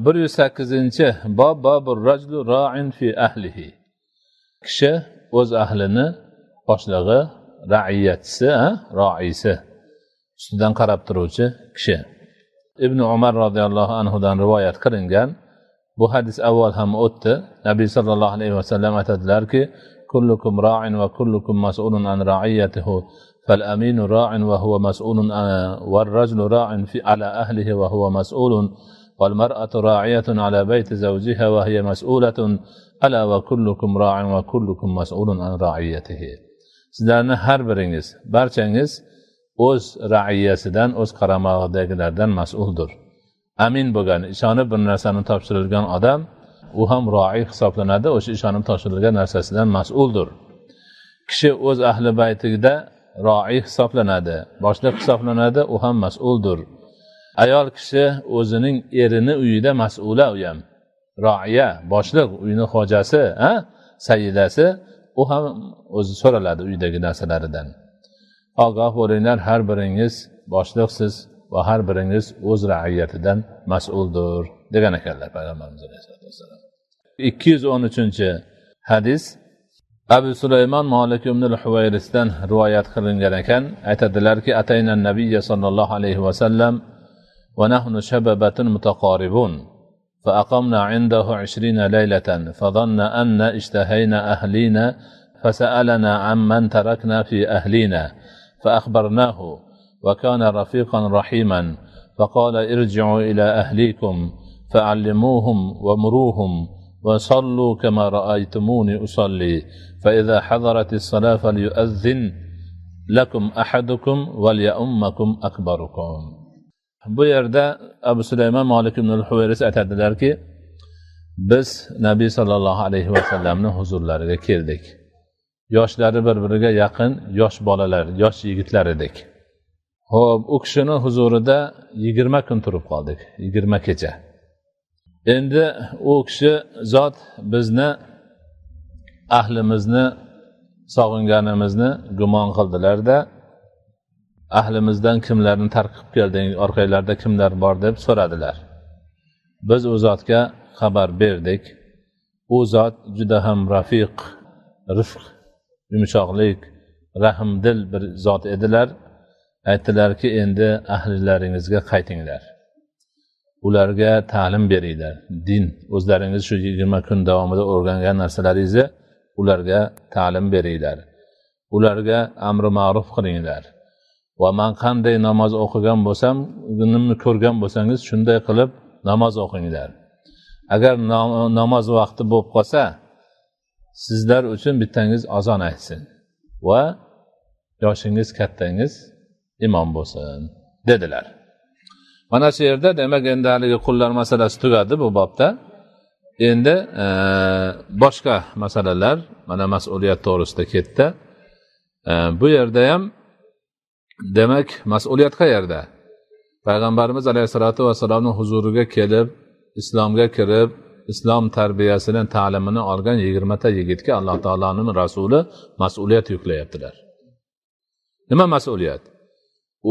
108 babur rajlu ra'in fi ahlihi. Kishi o'z ahlini boshlig'i, ra'iyatchisi, ra'isi, ustidan qarab turuvchi kishi. Ibn Umar radhiyallohu anhudan rivoyat qilingan. Bu hadis avval ham o'tdi. Nabiy sallallohu alayhi vasallam aytadilarki: "Kullukum ra'in va kullukum mas'ulun an ra'iyatihi. Fal-aminu ra'in va huwa mas'ulun wal-rajulu ra'in fi ala ahlihi va huwa mas'ulun wal-mar'atu ra'iyatun ala bayti zawjiha va hiya mas'ulatun ala va kullukum ra'in va kullukum mas'ulun an ra'iyatihi." Sizlarni har biringiz, barchangiz o'z ra'iyasidan, o'z qaramog'idagilardan mas'uldir. Amin bo'lgan, ishonib bir narsani topshirilgan odam, u ham ro'i hisoblanadi, o'sha ishonib topshirilgan narsasidan mas'uldir. Kishi o'z ahli baytida ro'i hisoblanadi, boshliq hisoblanadi, u ham mas'uldir. Ayol kishi o'zining erini uyida mas'ula, u ham ro'iya, boshliq, uyning xojasi, sayyidasi, u ham o'zi so'raladi uydagi narsalaridan. Ogoh bo'linglar, har biringiz boshliqsiz va har biringiz o'z ra'iyatidan mas'uldir degan ekanlar payg'ambarimiz sollallohu alayhi vasallam. 213-hadis Abu Sulaymon Malik ibn al-Huwayrisdan rivoyat qilingan ekan. Aytadilarki: "Atayna an-nabiyya sallallohu alayhi vasallam va nahnu shababatun mutaqaribun. فأقمنا عنده 20 ليلة فظن أن اشتهينا أهلينا فسألنا عمن تركنا في أهلينا فأخبرناه وكان رفيقا رحيما فقال: ارجعوا إلى أهليكم فعلموهم ومروهم وصلوا كما رأيتموني أصلي فإذا حضرت الصلاة فليؤذن لكم أحدكم وليؤمكم أكبركم." Bu yerda Abu Sulaymon Malik ibn al-Huwayris aytadilarki, biz Nabiy sallallohu alayhi vasallamning huzurlariga keldik. Yoshlari bir-biriga yaqin yosh bolalar, yosh yigitlar edik. Xo'p, u kishining huzurida 20 kun turib qoldik, 20 kecha. Endi u kishi zot bizni ahlimizni sog'inganimizni gumon qildilar-da, ahlimizdan kimlarni tarqib kelding, orqanglarda kimlar bor deb so'radilar. Biz u zotga xabar berdik. U zot juda ham rafiq, rifq, yumshoqlik, rahmdil bir zot edilar. Aytdilarki, endi ahlilaringizga qaytinglar. Ularga ta'lim beringlar. Din, o'zlaringiz shu 20 kun davomida o'rgangan narsalaringizni ularga ta'lim beringlar. Ularga amri ma'ruf qilinglar. Va men qanday namoz o'qigan bo'lsam, nimni ko'rgan bo'lsangiz, shunday qilib namoz o'qinglar. Agar namoz vaqti bo'lib qolsa, sizlar uchun bittangiz azon aytsin va yoshingiz kattangiz imom bo'lsin dedilar. Mana shu yerda demak endi haligi qullar masalasi tugadi bu bobda. Endi boshqa masalalar, mana mas'uliyat to'g'risida ketdi. Bu yerda ham demak mas'uliyat qayerda? Payg'ambarimiz alayhisolatu vasallamning huzuriga kelib, islomga kirib, islom tarbiyasining ta'limini olgan 20 ta yigitga Alloh taolaning rasuli mas'uliyat yuklayaptilar. Nima mas'uliyat?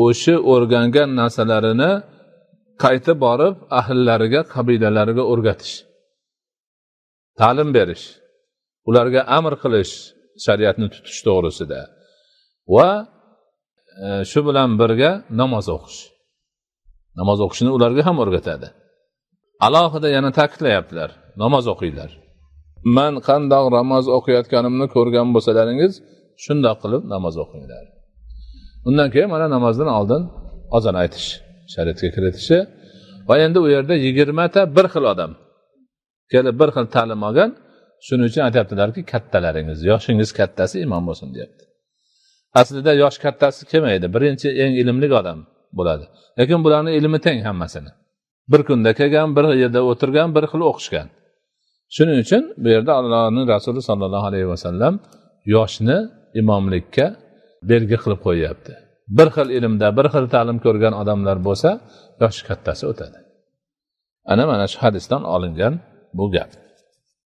O'sha o'rgangan narsalarini qaytib borib ahllariga, qabilalariga o'rgatish. Ta'lim berish, ularga amr qilish, shariatni tutish to'g'risida va shu bilan birga namoz o'qish. Namoz o'qishni ularga ham o'rgatadi. Alohida yana ta'kidlayaptilar, namoz o'qinglar. Men qandoq namoz o'qiyotganimni ko'rgan bo'lsalaringiz, shunday qilib namoz o'qinglar. Undan keyin mana namozdan oldin azon aytish, shariatga kiritishi va endi u yerda 20 ta bir xil odam kelib bir xil ta'lim olgan. Shuning uchun aytibdilarki, kattalaringiz, yoshingiz kattasi imom bo'lsin deyapti. Aslida yosh kattasi kelmaydi, birinchi eng ilmli odam bo'ladi. Lekin bularning ilmi teng hammasini. Bir kunda kelgan, bir yerda o'tirgan, bir xil o'qishgan. Shuning uchun bu yerda Allohning Rasuli sallallohu alayhi vasallam yoshni imomlikka belgi qilib qo'yapti. Bir xil ilmda, bir xil ta'lim ko'rgan odamlar bo'lsa, yoshi kattasi o'tadi. Mana shu hadisdan olingan bu gap.